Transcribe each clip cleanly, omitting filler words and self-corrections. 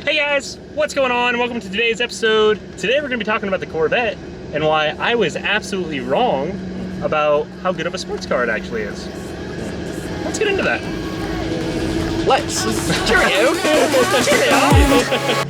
Hey guys, what's going on? Welcome to today's episode. Today we're going to be talking about the Corvette and why I was absolutely wrong about how good of a sports car it actually is. Let's get into that. Let's. Cheerio. Cheerio.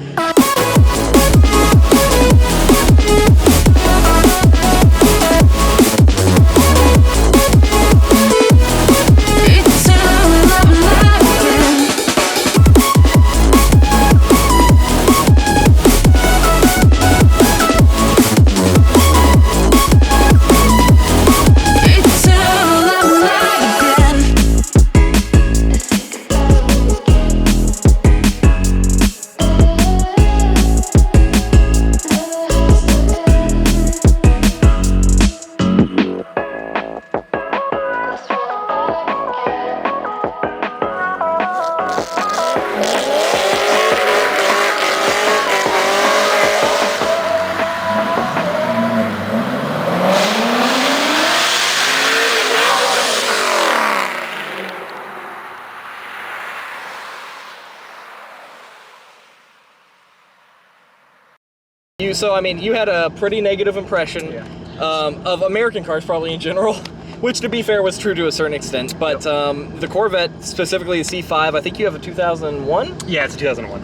So, I mean, you had a pretty negative impression of American cars, probably in general, which, to be fair, was true to a certain extent. But the Corvette, specifically the C5, I think you have a 2001? Yeah, it's a 2001.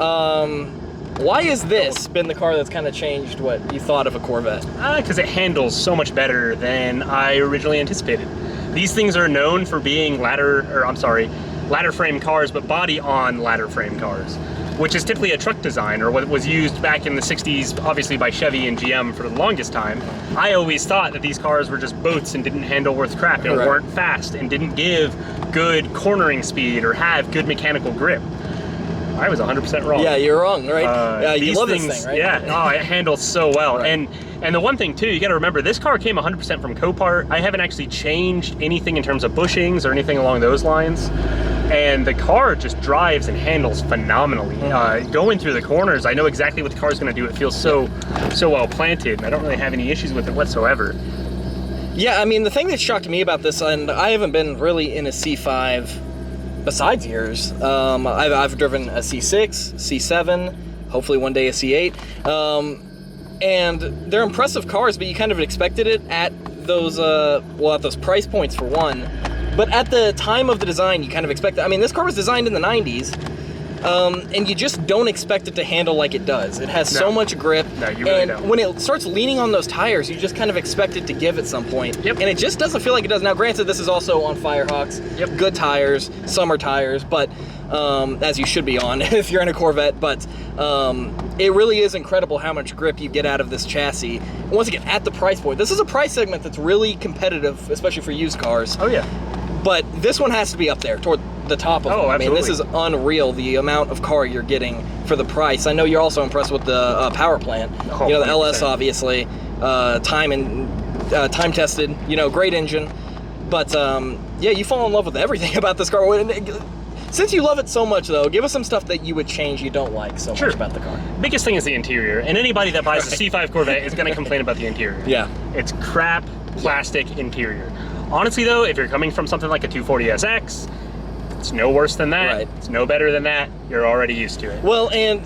Why has this been the car that's kind of changed what you thought of a Corvette? Because it handles so much better than I originally anticipated. These things are known for being ladder frame cars, but body on ladder frame cars, which is typically a truck design, or what was used back in the 60s, obviously by Chevy and GM for the longest time. I always thought that these cars were just boats and didn't handle worth crap and weren't fast and didn't give good cornering speed or have good mechanical grip. I was 100% wrong. Yeah, you're wrong, right? You love this thing, right? Yeah, oh, it handles so well. Right. And the one thing too, you gotta remember, this car came 100% from Copart. I haven't actually changed anything in terms of bushings or anything along those lines. And the car just drives and handles phenomenally. Going through the corners, I know exactly what the car's gonna do. It feels so well planted, and I don't really have any issues with it whatsoever. Yeah, I mean, the thing that shocked me about this, and I haven't been really in a C5 besides yours. I've driven a C6, C7, hopefully one day a C8. And they're impressive cars, but you kind of expected it at those, at those price points for one. But at the time of the design, you kind of expect that. I mean, this car was designed in the 90s, and you just don't expect it to handle like it does. It has so much grip. No, you really don't. When it starts leaning on those tires, you just kind of expect it to give at some point. Yep. And it just doesn't feel like it does. Now, granted, this is also on Firehawks. Yep. Good tires, summer tires, but as you should be on if you're in a Corvette. But it really is incredible how much grip you get out of this chassis. And once again, at the price point, this is a price segment that's really competitive, especially for used cars. Oh, yeah. But this one has to be up there toward the top of them. I mean, this is unreal, the amount of car you're getting for the price. I know you're also impressed with the power plant. Oh, you know, the LS, obviously, time tested, you know, great engine. But yeah, you fall in love with everything about this car. Since you love it so much, though, give us some stuff that you would change you don't like so much about the car. Biggest thing is the interior, and anybody that buys a C5 Corvette is going to complain about the interior. Yeah. It's crap plastic interior. Honestly, though, if you're coming from something like a 240SX, it's no worse than that. Right. It's no better than that. You're already used to it. Well, and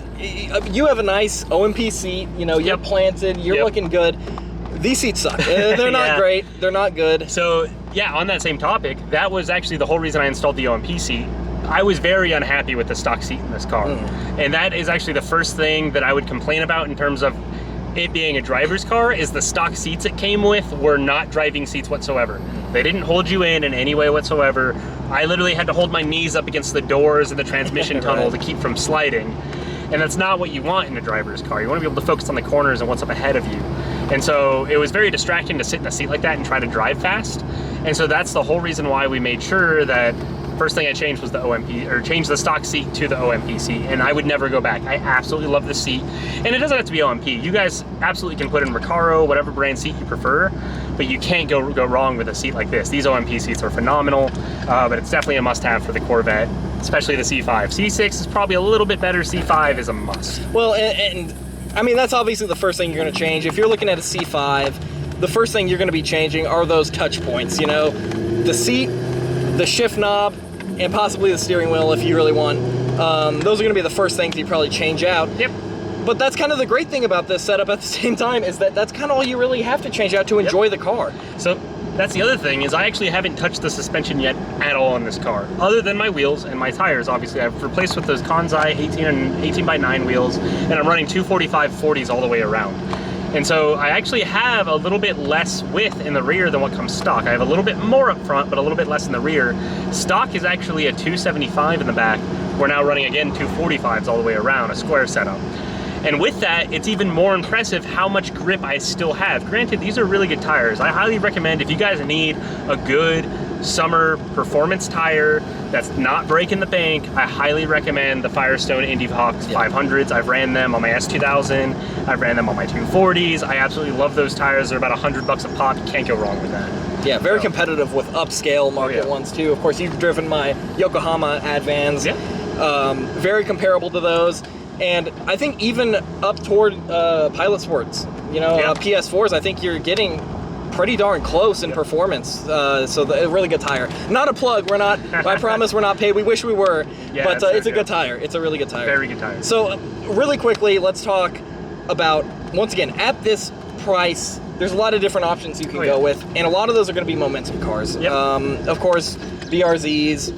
you have a nice OMP seat. You know, you're planted. You're looking good. These seats suck. They're not great. They're not good. So, yeah, on that same topic, that was actually the whole reason I installed the OMP seat. I was very unhappy with the stock seat in this car. And that is actually the first thing that I would complain about in terms of it being a driver's car, is the stock seats it came with were not driving seats whatsoever. They didn't hold you in any way whatsoever. I literally had to hold my knees up against the doors of the transmission tunnel to keep from sliding. And that's not what you want in a driver's car. You want to be able to focus on the corners and what's up ahead of you. And so it was very distracting to sit in a seat like that and try to drive fast. And so that's the whole reason why we made sure that first thing I changed was the OMP, or changed the stock seat to the OMP seat, and I would never go back. I absolutely love this seat, and it doesn't have to be OMP. You guys absolutely can put in Recaro, whatever brand seat you prefer, but you can't go wrong with a seat like this. These OMP seats are phenomenal, but it's definitely a must-have for the Corvette, especially the C5. C6 is probably a little bit better. C5 is a must. Well, and I mean, that's obviously the first thing you're going to change. If you're looking at a C5, the first thing you're going to be changing are those touch points, you know, the seat, the shift knob, and possibly the steering wheel if you really want. Those are going to be the first things you probably change out. Yep. But that's kind of the great thing about this setup at the same time, is that that's kind of all you really have to change out to enjoy the car. So that's the other thing, is I actually haven't touched the suspension yet at all on this car, other than my wheels and my tires. Obviously, I've replaced with those Kansai 18x9 wheels, and I'm running 245 40s all the way around. And so I actually have a little bit less width in the rear than what comes stock. I have a little bit more up front, but a little bit less in the rear. Stock is actually a 275 in the back. We're now running, again, 245s all the way around, a square setup. And with that, it's even more impressive how much grip I still have. Granted, these are really good tires. I highly recommend, if you guys need a good summer performance tire that's not breaking the bank, I highly recommend the Firestone Indy Hawks 500s. I've ran them on my S2000. I've ran them on my 240s. I absolutely love those tires. They're about $100 a pop. You can't go wrong with that. Yeah, very competitive with upscale market ones too. Of course, you've driven my Yokohama Advans. Yeah. Very comparable to those. And I think even up toward Pilot Sports, you know, PS4s, I think you're getting pretty darn close in performance. So a really good tire. Not a plug. We're not. I promise we're not paid. We wish we were. Yeah, but it's a good tire. It's a really good tire. Very good tire. So really quickly, let's talk about, once again, at this price, there's a lot of different options you can go with, and a lot of those are going to be momentum cars. Yep. Of course, BRZs.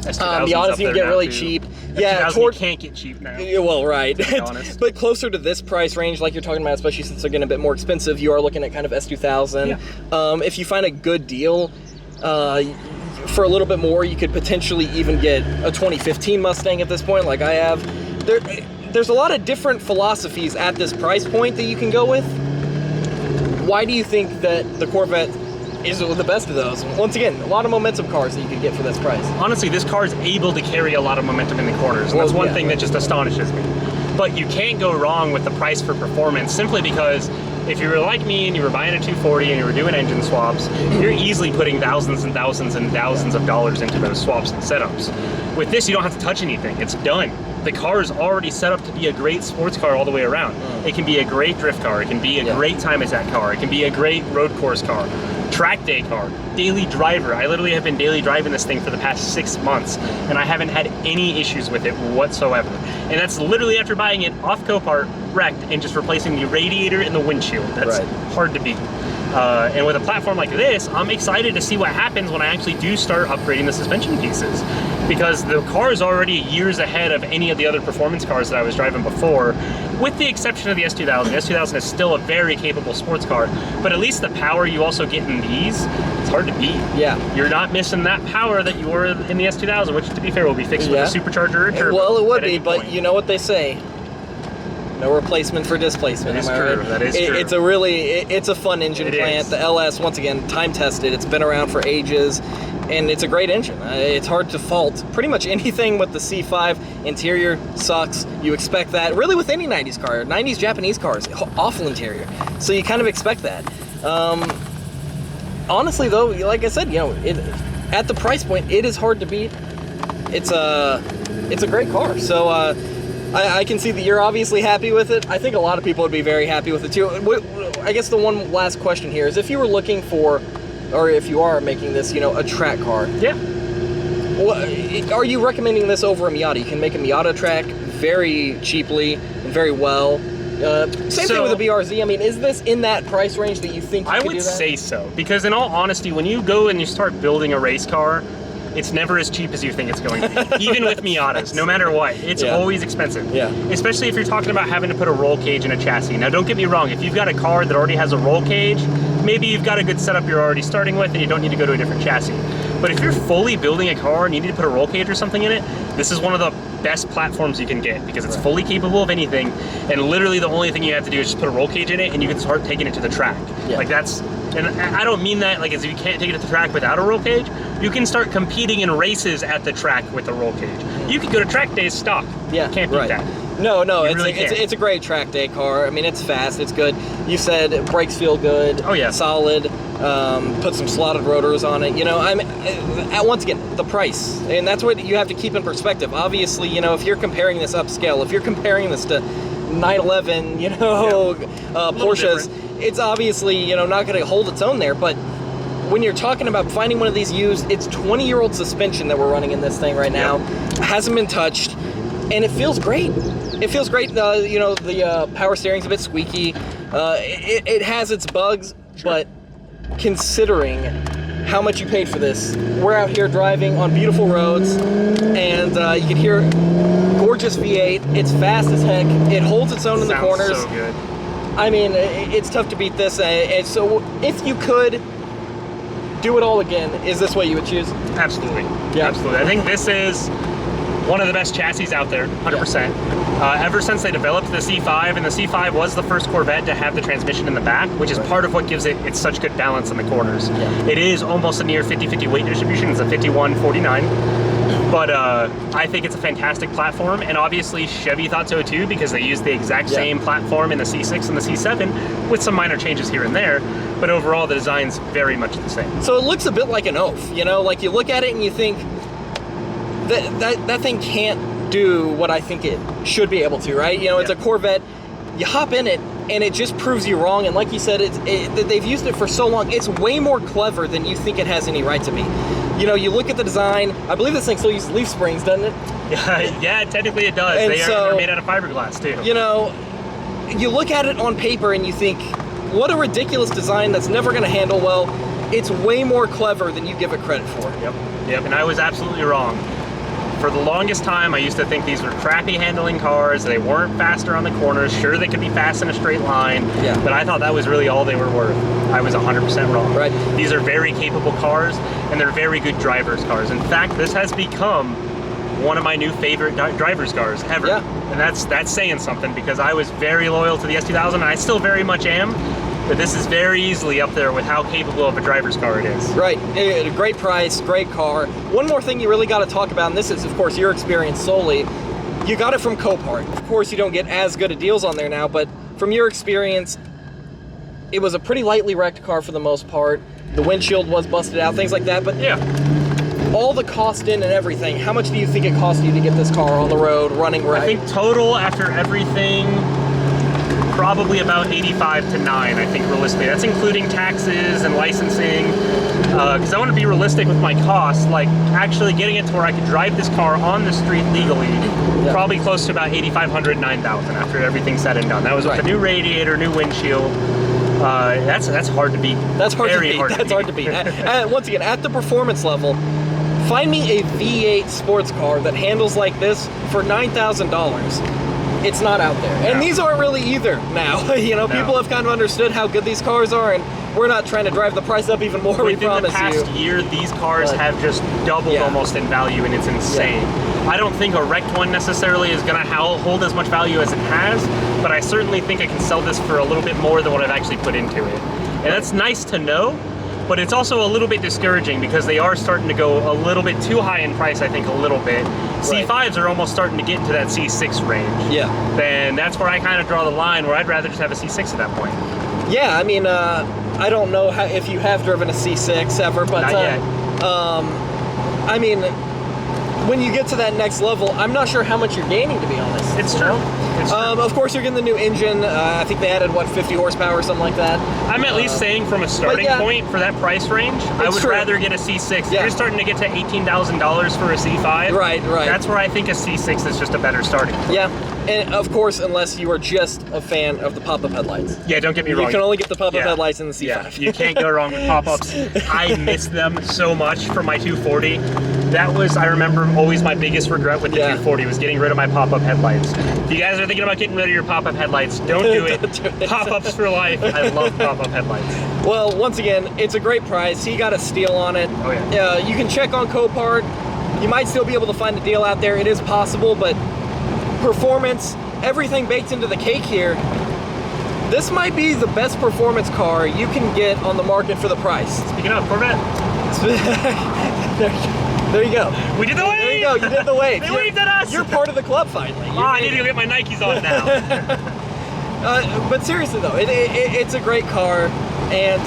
Miatas you can get really cheap. Yeah, you can't get cheap now. Well, right. To be honest. But closer to this price range, like you're talking about, especially since they're getting a bit more expensive, you are looking at kind of S2000. Yeah. If you find a good deal, for a little bit more, you could potentially even get a 2015 Mustang at this point, like I have. There's a lot of different philosophies at this price point that you can go with. Why do you think that the Corvette is the best of those? Once again, a lot of momentum cars that you could get for this price. Honestly, this car is able to carry a lot of momentum in the corners, and that's one thing that just astonishes me. But you can't go wrong with the price for performance, simply because if you were like me and you were buying a 240 and you were doing engine swaps, you're easily putting thousands and thousands and thousands of dollars into those swaps and setups. With this, you don't have to touch anything. It's done. The car is already set up to be a great sports car all the way around. It can be a great drift car. It can be a great time attack car. It can be a great road course car. Track day car, daily driver. I literally have been daily driving this thing for the past 6 months, and I haven't had any issues with it whatsoever. And that's literally after buying it off Copart, wrecked, and just replacing the radiator and the windshield. That's hard to beat. And with a platform like this, I'm excited to see what happens when I actually do start upgrading the suspension pieces, because the car is already years ahead of any of the other performance cars that I was driving before, with the exception of the S2000. The S2000 is still a very capable sports car, but at least the power you also get in these, it's hard to beat. Yeah. You're not missing that power that you were in the S2000, which, to be fair, will be fixed with a supercharger or turbo. Well, it would be, but you know what they say. No replacement for displacement. That is true. Right? That is true. It's a really, it's a fun engine plant. The LS, once again, time tested. It's been around for ages, and it's a great engine. It's hard to fault pretty much anything with the C5. Interior sucks. You expect that. Really, with any 90s car, 90s Japanese cars, awful interior. So you kind of expect that. Honestly, though, like I said, you know, at the price point, it is hard to beat. It's a great car. So. I can see that you're obviously happy with it. I think a lot of people would be very happy with it too. I guess the one last question here is, if you were looking for, or if you are making this, you know, a track car. Yeah. Are you recommending this over a Miata? You can make a Miata track very cheaply and very well. Same thing with a BRZ. I mean, is this in that price range that you think you I could would do that? say so, because in all honesty, when you go and you start building a race car, it's never as cheap as you think it's going to be. Even with Miatas, no matter what, it's always expensive. Yeah. Especially if you're talking about having to put a roll cage in a chassis. Now, don't get me wrong. If you've got a car that already has a roll cage, maybe you've got a good setup you're already starting with, and you don't need to go to a different chassis. But if you're fully building a car and you need to put a roll cage or something in it, this is one of the best platforms you can get, because it's fully capable of anything, and literally the only thing you have to do is just put a roll cage in it, and you can start taking it to the track. Like, that's, and I don't mean that like as if you can't take it to the track without a roll cage. You can start competing in races at the track with a roll cage. You could go to track days stock. Yeah, can't beat that. No, really it's a great track day car. I mean, it's fast, it's good. You said brakes feel good. Oh yeah, solid. Put some slotted rotors on it. You know, once again, the price, and that's what you have to keep in perspective. Obviously, you know, if you're comparing this upscale, if you're comparing this to 911, you know, Porsches, it's obviously, you know, not going to hold its own there. But when you're talking about finding one of these used, it's 20-year-old suspension that we're running in this thing right now. Hasn't been touched. and it feels great. It feels great. You know, the power steering's a bit squeaky. It has its bugs, but considering how much you paid for this, we're out here driving on beautiful roads, and you can hear gorgeous V8. It's fast as heck. It holds its own in the corners. So good. I mean, it's tough to beat this. And so, if you could do it all again, is this what you would choose? Absolutely. Yeah. Absolutely. I think this is one of the best chassis out there, 100%. Ever since they developed the C5, and the C5 was the first Corvette to have the transmission in the back, which is part of what gives it such good balance in the corners. Yeah. It is almost a near 50-50 weight distribution. It's a 51-49. But I think it's a fantastic platform, and obviously Chevy thought so too, because they used the exact same platform in the C6 and the C7 with some minor changes here and there, but overall the design's very much the same. So it looks a bit like an oaf, you know, like you look at it and you think that thing can't do what I think it should be able to, right? You know, it's a Corvette. You hop in it and it just proves you wrong, and like you said, they've used it for so long. It's way more clever than you think it has any right to be. You know, you look at the design. I believe this thing still uses leaf springs, doesn't it? Yeah, technically it does. And They're made out of fiberglass too. You know, you look at it on paper and you think, what a ridiculous design that's never going to handle well. It's way more clever than you give it credit for. Yep, and I was absolutely wrong. For the longest time, I used to think these were crappy handling cars. They weren't faster on the corners. Sure, they could be fast in a straight line, but I thought that was really all they were worth. I was 100% wrong. Right. These are very capable cars, and they're very good driver's cars. In fact, this has become one of my new favorite driver's cars ever. Yeah. And that's saying something, because I was very loyal to the S2000, and I still very much am. But this is very easily up there with how capable of a driver's car it is. Right, a great price, great car. One more thing you really got to talk about, and this is, of course, your experience solely. You got it from Copart. Of course, you don't get as good of deals on there now, but from your experience, it was a pretty lightly wrecked car for the most part. The windshield was busted out, things like that, but all the cost in and everything, how much do you think it cost you to get this car on the road, running right? I think total, after everything, probably about 85 to 9, I think, realistically. That's including taxes and licensing, because I want to be realistic with my costs. Like, actually getting it to where I could drive this car on the street legally, probably close to about 8,500, 9,000 after everything's said and done. That was with a new radiator, new windshield. That's hard to beat. That's hard to beat. That's hard to beat. Once again, at the performance level, find me a V8 sports car that handles like this for $9,000. It's not out there. And these aren't really either now. You know, people have kind of understood how good these cars are, and we're not trying to drive the price up even more, we promise you. Within the past year, these cars have just doubled almost in value, and it's insane. I don't think a wrecked one necessarily is going to hold as much value as it has, but I certainly think I can sell this for a little bit more than what I've actually put into it. And that's nice to know, but it's also a little bit discouraging, because they are starting to go a little bit too high in price, I think, a little bit. C5s are almost starting to get into that C6 range. Then that's where I kind of draw the line, where I'd rather just have a C6 at that point. Yeah, I mean, I don't know if you have driven a C6 ever, but not yet. I mean, when you get to that next level, I'm not sure how much you're gaining, to be honest. It's true. Of course, you're getting the new engine. I think they added, what, 50 horsepower or something like that? I'm at least saying, from a starting point for that price range, I would rather get a C6. You're starting to get to $18,000 for a C5. Right. That's where I think a C6 is just a better starting point. And of course, unless you are just a fan of the pop-up headlights. Yeah, don't get me wrong. You can only get the pop-up headlights in the C5. Yeah, you can't go wrong with pop-ups. I miss them so much for my 240. That was, I remember, always my biggest regret with the 240 was getting rid of my pop-up headlights. If you guys are thinking about getting rid of your pop-up headlights, don't do it. Pop-ups for life. I love pop-up headlights. Well, once again, it's a great price. He got a steal on it. Oh yeah. You can check on Copart. You might still be able to find a deal out there. It is possible, but performance, everything baked into the cake here. This might be the best performance car you can get on the market for the price. Speaking of Corvette. There you go. We did the wave! There you go, you did the wave. They waved at us! You're part of the club finally. I need to go get my Nikes on now. But seriously though, it's a great car, and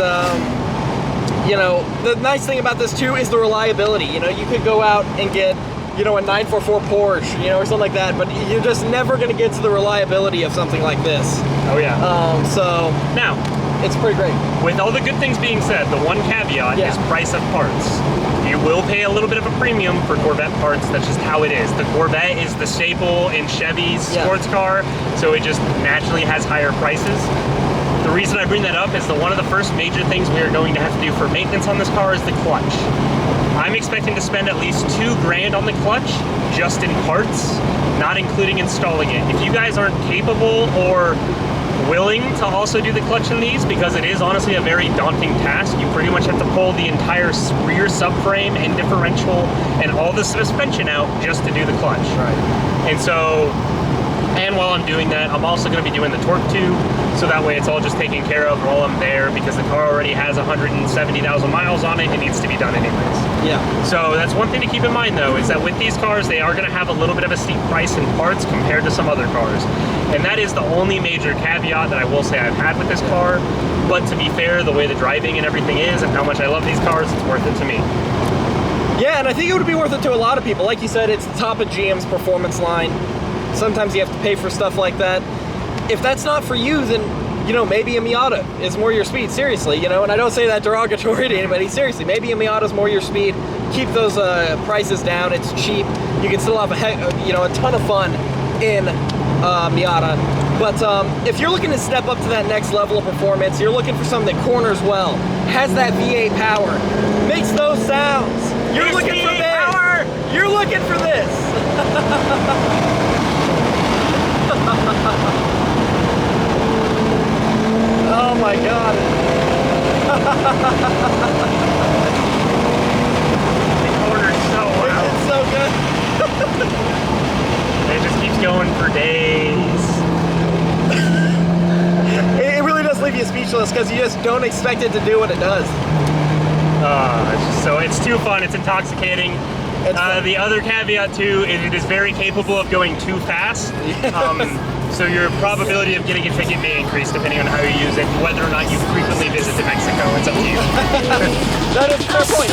you know, the nice thing about this too is the reliability. You know, you could go out and get, you know, a 944 Porsche, you know, or something like that, but you're just never going to get to the reliability of something like this. Oh yeah. So now, it's pretty great. With all the good things being said, the one caveat is price of parts. You will pay a little bit of a premium for Corvette parts. That's just how it is. The Corvette is the staple in Chevy's sports car, so it just naturally has higher prices. The reason I bring that up is that one of the first major things we are going to have to do for maintenance on this car is the clutch. I'm expecting to spend at least $2 grand on the clutch, just in parts, not including installing it. If you guys aren't capable or willing to also do the clutch in these, because it is honestly a very daunting task, you pretty much have to pull the entire rear subframe and differential and all the suspension out just to do the clutch. Right. And so, and while I'm doing that, I'm also going to be doing the torque tube, so that way it's all just taken care of while I'm there, because the car already has 170,000 miles on it. It needs to be done anyways. Yeah. So that's one thing to keep in mind, though, is that with these cars, they are going to have a little bit of a steep price in parts compared to some other cars. And that is the only major caveat that I will say I've had with this car. But to be fair, the way the driving and everything is and how much I love these cars, it's worth it to me. Yeah, and I think it would be worth it to a lot of people. Like you said, it's the top of GM's performance line. Sometimes you have to pay for stuff like that. If that's not for you, then, you know, maybe a Miata is more your speed, seriously, you know, and I don't say that derogatory to anybody, seriously, maybe a Miata is more your speed. Keep those prices down, it's cheap. You can still have a ton of fun in Miata. But if you're looking to step up to that next level of performance, you're looking for something that corners well, has that V8 power, makes those sounds. You're looking for this. Power. You're looking for this. Oh my God. The corner's so loud. It's so good. It just keeps going for days. It really does leave you speechless because you just don't expect it to do what it does. It's too fun. It's intoxicating. The other caveat too is it is very capable of going too fast. So your probability of getting a ticket may increase depending on how you use it, whether or not you frequently visit Mexico. It's up to you. That is a fair point.